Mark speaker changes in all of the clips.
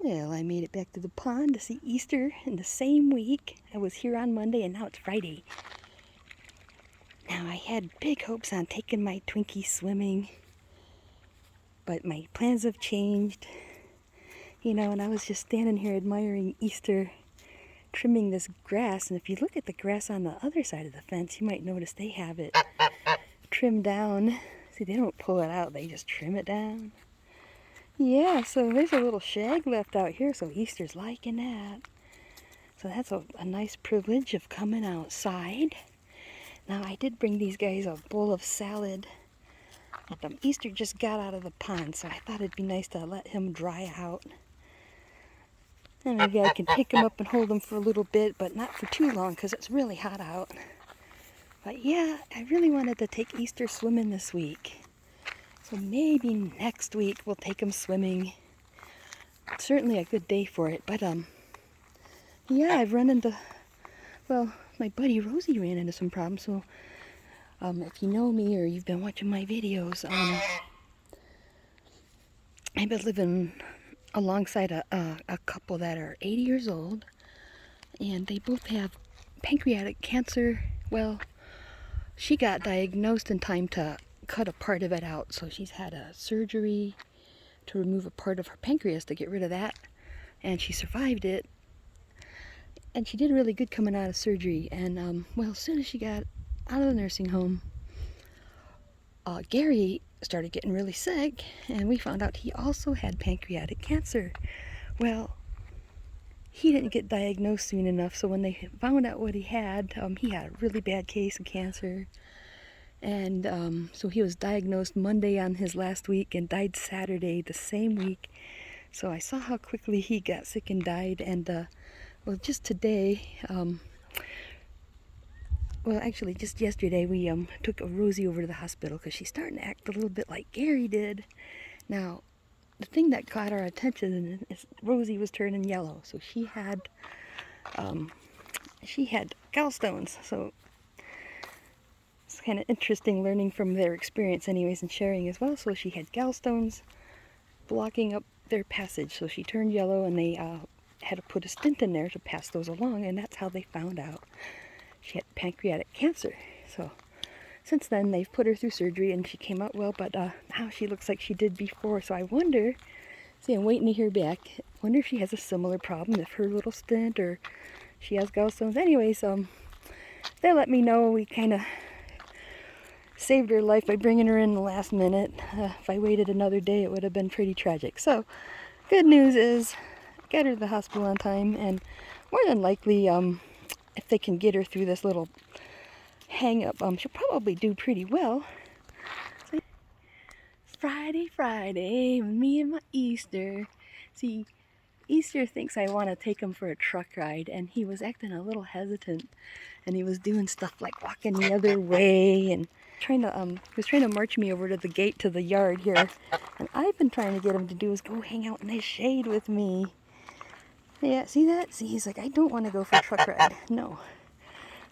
Speaker 1: Well, I made it back to the pond to see Easter in the same week. I was here on Monday and now it's Friday. Now I had big hopes on taking my Twinkie swimming, but my plans have changed. And I was just standing here admiring Easter trimming this grass, and if you look at the grass on the other side of the fence, you might notice they have it trimmed down. See, they don't pull it out, they just trim it down. Yeah, so there's a little shag left out here, so Easter's liking that. So that's a nice privilege of coming outside. Now, I did bring these guys a bowl of salad. Easter just got out of the pond, so I thought it'd be nice to let him dry out. And maybe I can pick him up and hold him for a little bit, but not for too long because it's really hot out. But yeah, I really wanted to take Easter swimming this week. So maybe next week we'll take him swimming. It's certainly a good day for it. But yeah, I've run into, well, my buddy Rosey ran into some problems. So if you know me or you've been watching my videos, I've been living alongside a couple that are 80 years old, and they both have pancreatic cancer. Well, she got diagnosed in time to cut a part of it out, so she's had a surgery to remove a part of her pancreas to get rid of that, and she survived it, and she did really good coming out of surgery. And well, as soon as she got out of the nursing home, Gary started getting really sick, and we found out he also had pancreatic cancer. Well, he didn't get diagnosed soon enough, so when they found out what he had a really bad case of cancer. And so he was diagnosed Monday on his last week and died Saturday the same week. So I saw how quickly he got sick and died. And well, just today, well, actually, just yesterday, we took Rosey over to the hospital because she's starting to act a little bit like Gary did. Now, the thing that caught our attention is Rosey was turning yellow, so she had gallstones. So it's kind of interesting learning from their experience, anyways, and sharing as well. So she had gallstones blocking up their passage, so she turned yellow, and they had to put a stent in there to pass those along, and that's how they found out she had pancreatic cancer. So since then, they've put her through surgery, and she came out well, but now she looks like she did before. So I wonder, see, I'm waiting to hear back. I wonder if she has a similar problem, if her little stent, or she has gallstones. Anyways, they let me know. We kind of saved her life by bringing her in the last minute. If I waited another day, it would have been pretty tragic. So good news is, I got her to the hospital on time, and more than likely, if they can get her through this little hang-up, she'll probably do pretty well. So, Friday, me and my Easter. See, Easter thinks I want to take him for a truck ride, and he was acting a little hesitant, and he was doing stuff like walking the other way, and he was trying to march me over to the gate to the yard here, and I've been trying to get him to do is go hang out in the shade with me. Yeah, see that? See, he's like, I don't want to go for a truck ride. No.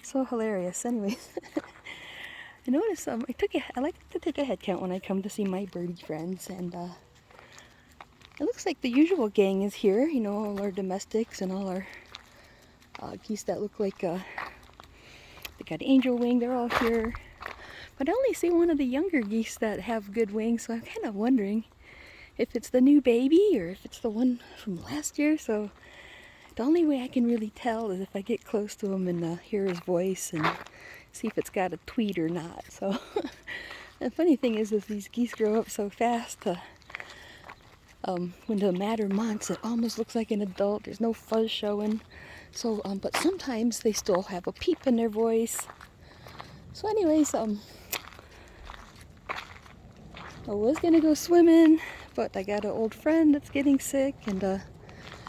Speaker 1: So hilarious. Anyways, I noticed I like to take a head count when I come to see my birdie friends, and it looks like the usual gang is here. All our domestics and all our geese that look like they got angel wing. They're all here. But I only see one of the younger geese that have good wings, so I'm kind of wondering if it's the new baby or if it's the one from last year. So the only way I can really tell is if I get close to him and hear his voice and see if it's got a tweet or not. So the funny thing is these geese grow up so fast. When the matter months, it almost looks like an adult. There's no fuzz showing. So, but sometimes they still have a peep in their voice. So anyways, I was gonna go swimming, but I got an old friend that's getting sick, and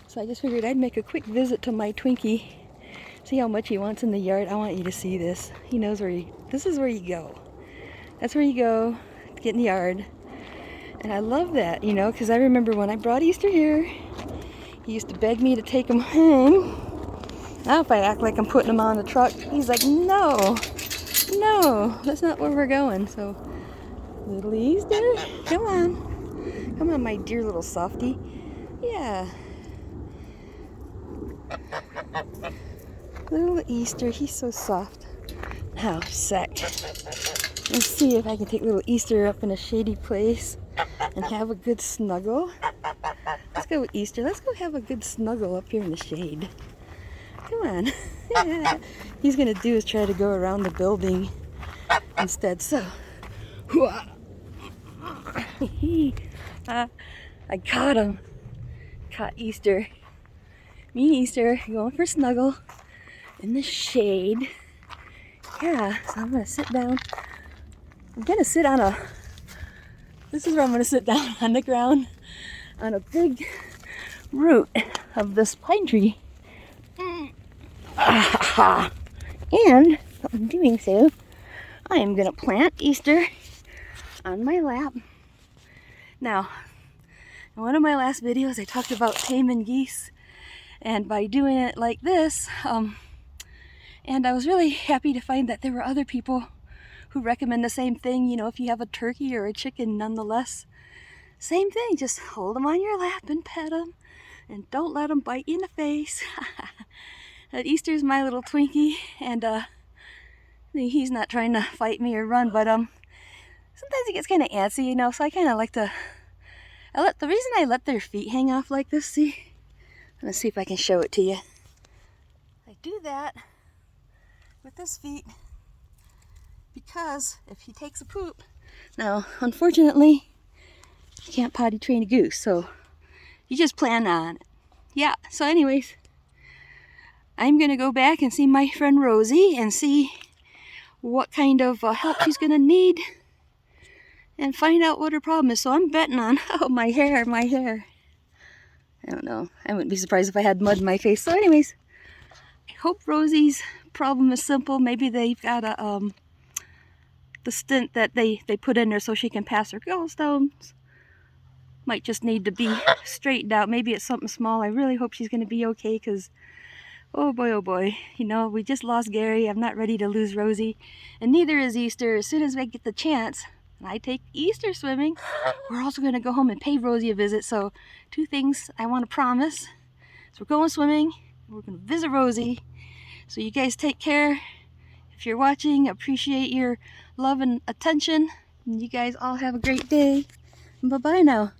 Speaker 1: so I just figured I'd make a quick visit to my Twinkie. See how much he wants in the yard. I want you to see this. He knows this is where you go. That's where you go to get in the yard. And I love that, because I remember when I brought Easter here, he used to beg me to take him home. Now if I act like I'm putting him on the truck, he's like, no, that's not where we're going. So, little Easter, come on, my dear little softie. Yeah, Little Easter, he's so soft. How upset. Let's see if I can take little Easter up in a shady place and have a good snuggle. Let's go, Easter. Let's go have a good snuggle up here in the shade. Come on. He's gonna do is try to go around the building instead. So, I caught him. Caught Easter. Me and Easter going for a snuggle in the shade. Yeah, so I'm gonna sit down. I'm gonna sit on a, this is where I'm gonna sit down on the ground on a big root of this pine tree. And in doing so, I am gonna plant Easter on my lap. Now, in one of my last videos, I talked about taming geese, and by doing it like this, and I was really happy to find that there were other people who recommend the same thing. You know, if you have a turkey or a chicken, nonetheless, same thing. Just hold them on your lap and pet them, and don't let them bite you in the face. Easter's my little Twinkie, and he's not trying to fight me or run, but sometimes he gets kind of antsy, you know. So I kind of like to. The reason I let their feet hang off like this, see. Let's see if I can show it to you. I do that with his feet because if he takes a poop, now unfortunately you can't potty train a goose, so you just plan on it. Yeah, so anyways, I'm gonna go back and see my friend Rosey and see what kind of help she's gonna need and find out what her problem is. So I'm betting on, oh, my hair. I don't know. I wouldn't be surprised if I had mud in my face. So anyways, I hope Rosie's problem is simple. Maybe they've got a, the stent that they put in there so she can pass her gallstones. Might just need to be straightened out. Maybe it's something small. I really hope she's going to be okay because, oh boy. You know, we just lost Gary. I'm not ready to lose Rosey. And neither is Easter. As soon as I get the chance, and I take Easter swimming, we're also going to go home and pay Rosey a visit. So 2 things I want to promise. So we're going swimming, and we're going to visit Rosey. So you guys take care. If you're watching, appreciate your love and attention. And you guys all have a great day. Bye-bye now.